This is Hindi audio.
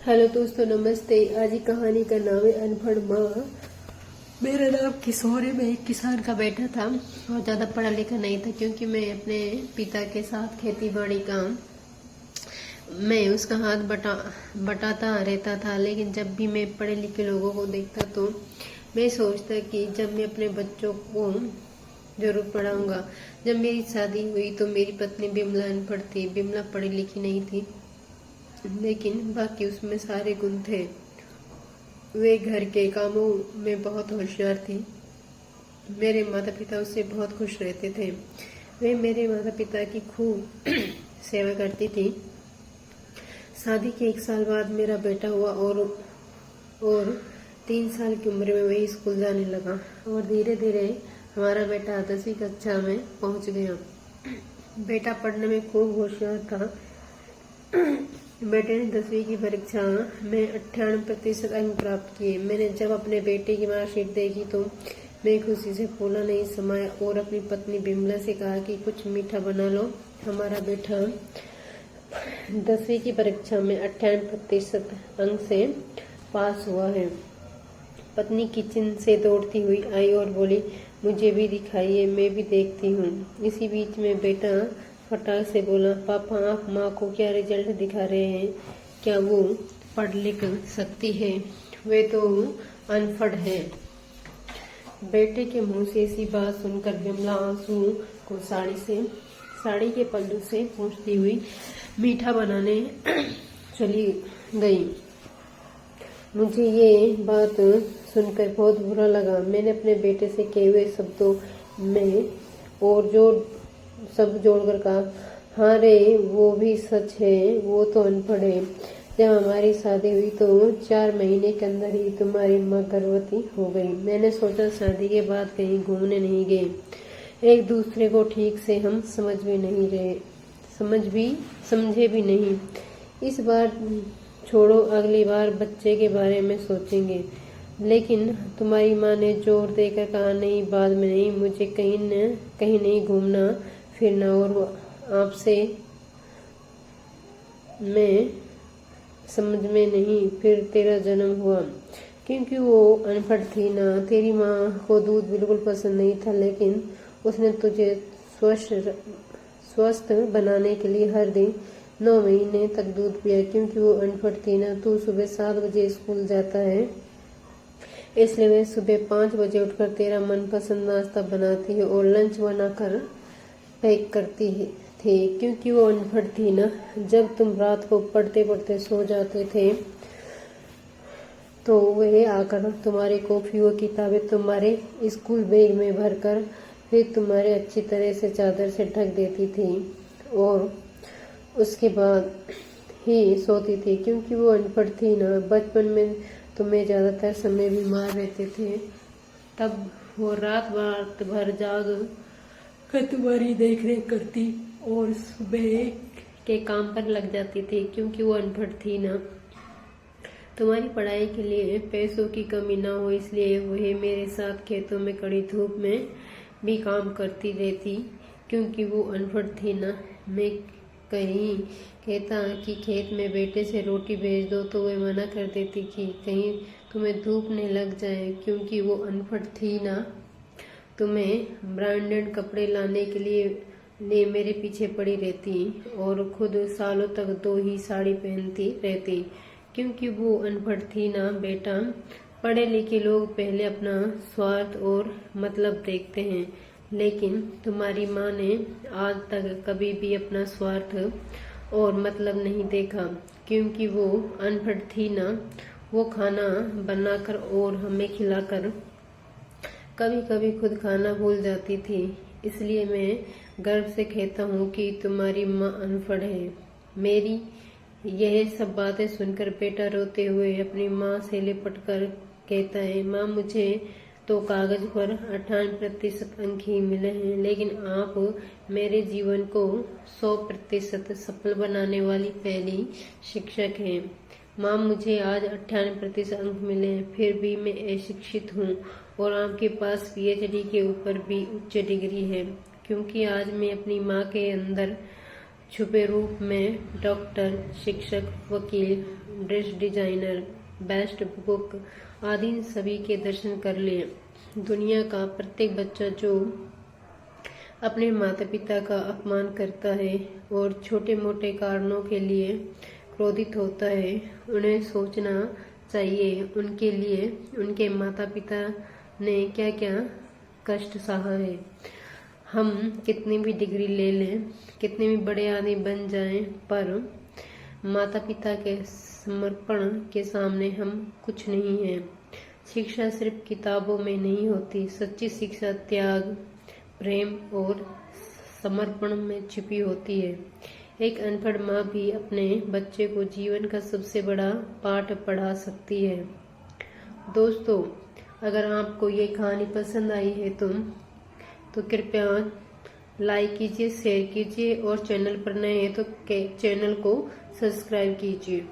हेलो दोस्तों, नमस्ते। आज की कहानी का नाम है अनपढ़ माँ। मेरा नाम किशोर है। मैं एक किसान का बेटा था और ज़्यादा पढ़ा लिखा नहीं था, क्योंकि मैं अपने पिता के साथ खेती बाड़ी का मैं उसका हाथ बटाता रहता था। लेकिन जब भी मैं पढ़े लिखे लोगों को देखता तो मैं सोचता कि जब मैं अपने बच्चों को जरूर पढ़ाऊंगा। जब मेरी शादी हुई तो मेरी पत्नी बिमला अनपढ़ थी। बिमला पढ़ी लिखी नहीं थी, लेकिन बाकी उसमें सारे गुण थे। वे घर के कामों में बहुत होशियार थी। मेरे माता पिता उससे बहुत खुश रहते थे। वे मेरे माता पिता की खूब सेवा करती थी। शादी के 1 साल बाद मेरा बेटा हुआ और 3 साल की उम्र में वही स्कूल जाने लगा और धीरे धीरे हमारा बेटा 10वीं कक्षा में पहुंच गया। बेटा पढ़ने में खूब होशियार था। बेटे ने 10वीं की परीक्षा में 98% अंक प्राप्त किए। मैंने जब अपने बेटे की मार्कशीट देखी तो मैं खुशी से फूला नहीं समाया और अपनी पत्नी बिमला से कहा कि कुछ मीठा बना लो। हमारा बेटा 10वीं की परीक्षा में 98% अंक से पास हुआ है। पत्नी किचन से दौड़ती हुई आई और बोली, मुझे भी दिखाइए, मैं भी देखती हूँ। इसी बीच में बेटा फटाक से बोला, पापा आप माँ को क्या रिजल्ट दिखा रहे हैं? क्या वो पढ़ लिख सकती है? वे तो अनपढ़ है। बेटे के मुंह से ऐसी बात सुनकर बिमला आंसू को साड़ी के पल्लू से पोंछती हुई मीठा बनाने चली गई। मुझे ये बात सुनकर बहुत बुरा लगा। मैंने अपने बेटे से कहे हुए शब्दों में और सब जोड़कर कहा, हाँ रे, वो भी सच है, वो तो अनपढ़ है। जब हमारी शादी हुई तो 4 महीने के अंदर ही तुम्हारी माँ गर्भवती हो गई। मैंने सोचा शादी के बाद कहीं घूमने नहीं गए। एक दूसरे को ठीक से हम समझे भी नहीं। इस बार छोड़ो, अगली बार बच्चे के बारे में सोचेंगे। लेकिन तुम्हारी माँ ने जोर देकर कहा, नहीं, बाद में नहीं, मुझे कहीं नहीं घूमना फिरना, और आपसे मैं समझ में नहीं फिर तेरा जन्म हुआ। क्योंकि वो अनपढ़ थी ना। तेरी माँ को दूध बिल्कुल पसंद नहीं था, लेकिन उसने तुझे स्वस्थ बनाने के लिए हर दिन 9 महीने तक दूध पिया। क्योंकि वो अनपढ़ थी ना। तू सुबह 7 बजे स्कूल जाता है, इसलिए वे सुबह 5 बजे उठकर तेरा मनपसंद नाश्ता बनाती है और लंच बनाकर पैक करती थी। क्योंकि वो अनपढ़ थी ना। जब तुम रात को पढ़ते पढ़ते सो जाते थे तो वह आकर तुम्हारी कॉपी व किताबें तुम्हारे स्कूल बैग में भरकर फिर तुम्हारे अच्छी तरह से चादर से ढक देती थी और उसके बाद ही सोती थी। क्योंकि वो अनपढ़ थी ना। बचपन में तुम्हें ज्यादातर समय बीमार रहते थे, तब वो रात भर जाग कर तुम्हारी देखरेख करती और सुबह के काम पर लग जाती थी। क्योंकि वो अनपढ़ थी ना। तुम्हारी पढ़ाई के लिए पैसों की कमी ना हो, इसलिए वह मेरे साथ खेतों में कड़ी धूप में भी काम करती रहती। क्योंकि वो अनपढ़ थी ना। मैं कहीं कहता कि खेत में बेटे से रोटी भेज दो तो वे मना कर देती कि कहीं तुम्हें धूप नहीं लग जाए। क्योंकि वो अनपढ़ थी ना। तुम्हें ब्रांडेड कपड़े लाने के लिए मेरे पीछे पड़ी रहती और खुद सालों तक 2 ही साड़ी पहनती रहती। क्योंकि वो अनपढ़ थी ना। बेटा, पढ़े लिखे लोग पहले अपना स्वार्थ और मतलब देखते हैं, लेकिन तुम्हारी माँ ने आज तक कभी भी अपना स्वार्थ और मतलब नहीं देखा। क्योंकि वो अनपढ़ थी ना। वो खाना बनाकर और हमें खिलाकर कभी कभी खुद खाना भूल जाती थी। इसलिए मैं गर्व से कहता हूँ कि तुम्हारी माँ अनपढ़ है। मेरी यह सब बातें सुनकर बेटा रोते हुए अपनी माँ से लिपट कर कहता है, माँ, मुझे तो कागज पर 98% अंक ही मिले हैं, लेकिन आप मेरे जीवन को 100% सफल बनाने वाली पहली शिक्षक हैं। माँ, मुझे आज 98% अंक मिले हैं, फिर भी मैं अशिक्षित हूँ और आपके पास PhD के ऊपर भी उच्च डिग्री है। क्योंकि आज मैं अपनी माँ के अंदर छुपे रूप में डॉक्टर, शिक्षक, वकील ड्रेस डिजाइनर, बेस्ट बुक आदि सभी के दर्शन कर लें। दुनिया का प्रत्येक बच्चा जो अपने माता पिता का अपमान करता है और छोटे मोटे कारणों के लिए क्रोधित होता है, उन्हें सोचना चाहिए उनके लिए उनके माता पिता ने क्या क्या कष्ट सहा है। हम कितनी भी डिग्री ले लें, कितने भी बड़े आदमी बन जाएं, पर माता पिता के समर्पण के सामने हम कुछ नहीं हैं। शिक्षा सिर्फ किताबों में नहीं होती, सच्ची शिक्षा त्याग, प्रेम और समर्पण में छिपी होती है। एक अनपढ़ माँ भी अपने बच्चे को जीवन का सबसे बड़ा पाठ पढ़ा सकती है। दोस्तों, अगर आपको ये कहानी पसंद आई है तो कृपया लाइक कीजिए, शेयर कीजिए और चैनल पर नए हैं तो चैनल को सब्सक्राइब कीजिए।